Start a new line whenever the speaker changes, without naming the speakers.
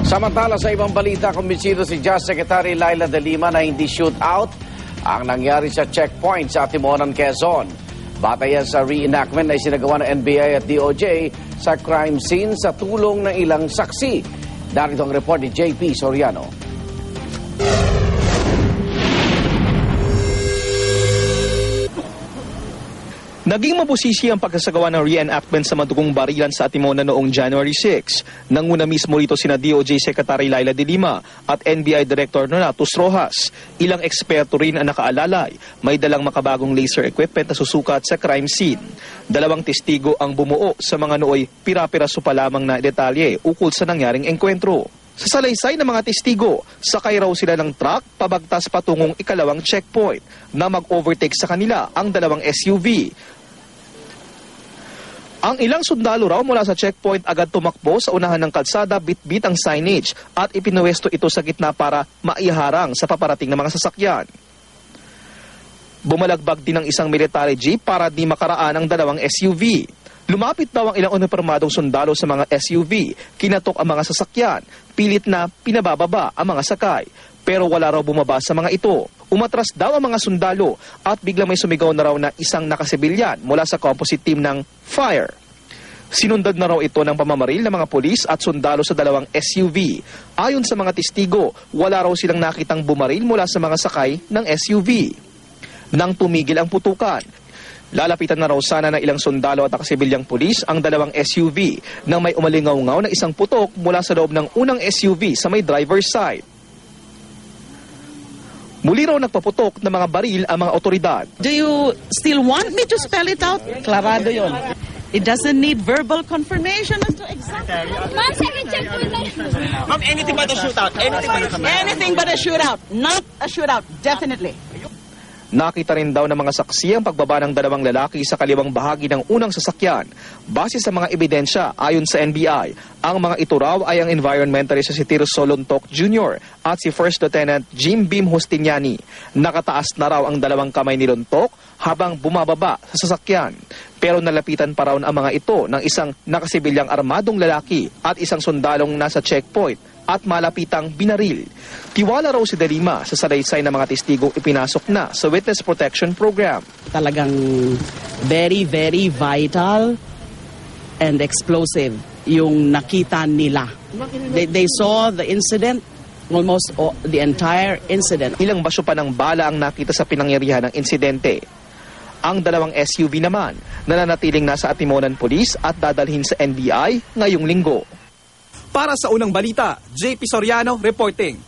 Samantala sa ibang balita, kumbinsido si Just Secretary Laila De Lima na hindi shootout ang nangyari sa checkpoint sa Timonan, Quezon. Batayan sa reenactment na isinagawa ng NBI at DOJ sa crime scene sa tulong ng ilang saksi. Darito ang report ni JP Soriano.
Naging mabusisi ang pagkasagawa ng reenactment sa madugong barilan sa Timonan noong January 6. Nanguna mismo rito sina DOJ Secretary Laila De Lima at NBI Director Nonatus Rojas. Ilang eksperto rin ang nakaalalay. May dalang makabagong laser equipment na susukat sa crime scene. 2 testigo ang bumuo sa mga nooy pira-piraso pa lamang na detalye ukol sa nangyaring engkwentro. Sa salaysay ng mga testigo, sakay raw sila ng truck pabagtas patungong ikalawang checkpoint na mag-overtake sa kanila ang 2 SUV. Ang ilang sundalo raw mula sa checkpoint agad tumakbo sa unahan ng kalsada, bitbit ang signage at ipinuwesto ito sa gitna para maiharang sa paparating na mga sasakyan. Bumalagbag din ang isang military jeep para di makaraan ang 2 SUV. Lumapit daw ang ilang unipormadong sundalo sa mga SUV, kinatok ang mga sasakyan, pilit na pinabababa ang mga sakay. Pero wala raw bumaba sa mga ito. Umatras daw ang mga sundalo at biglang may sumigaw na raw na isang nakasibilyan mula sa composite team ng fire. Sinundan na raw ito ng pamamaril ng mga pulis at sundalo sa 2 SUV. Ayon sa mga testigo, wala raw silang nakitang bumaril mula sa mga sakay ng SUV. Nang tumigil ang putukan, lalapitan na raw sana ng ilang sundalo at nakasibilyang pulis ang 2 SUV nang may umalingaw-ngaw na isang putok mula sa loob ng unang SUV sa may driver's side. Muli raw nagpaputok ng mga baril ang mga otoridad.
Do you still want me to spell it out? Klarado yun. It doesn't need verbal confirmation as to exactly.
Ma'am, second check po na.
Ma'am, anything but a shootout.
Anything but a shootout. Not a shootout. Definitely.
Nakita rin daw ng mga saksi ang pagbaba ng 2 lalaki sa kaliwang bahagi ng unang sasakyan. Base sa mga ebidensya, ayon sa NBI, ang mga ito raw ay ang environmentalist si Tirso Lontok Jr. at si First Lieutenant Jim Bim Justiniani. Nakataas na raw ang 2 kamay ni Lontok habang bumababa sa sasakyan. Pero nalapitan pa raw ang mga ito ng isang nakasibilyang armadong lalaki at isang sundalong nasa checkpoint at malapitang binaril. Tiwala raw si De Lima sa salaysay ng mga testigong ipinasok na sa Witness Protection Program.
Talagang very, very vital and explosive yung nakita nila. They saw the incident, almost the entire incident.
Ilang basyo pa ng bala ang nakita sa pinangyarihan ng insidente. Ang 2 SUV naman, nananatiling nasa Timonan Police at dadalhin sa NBI ngayong linggo.
Para sa unang balita, JP Soriano reporting.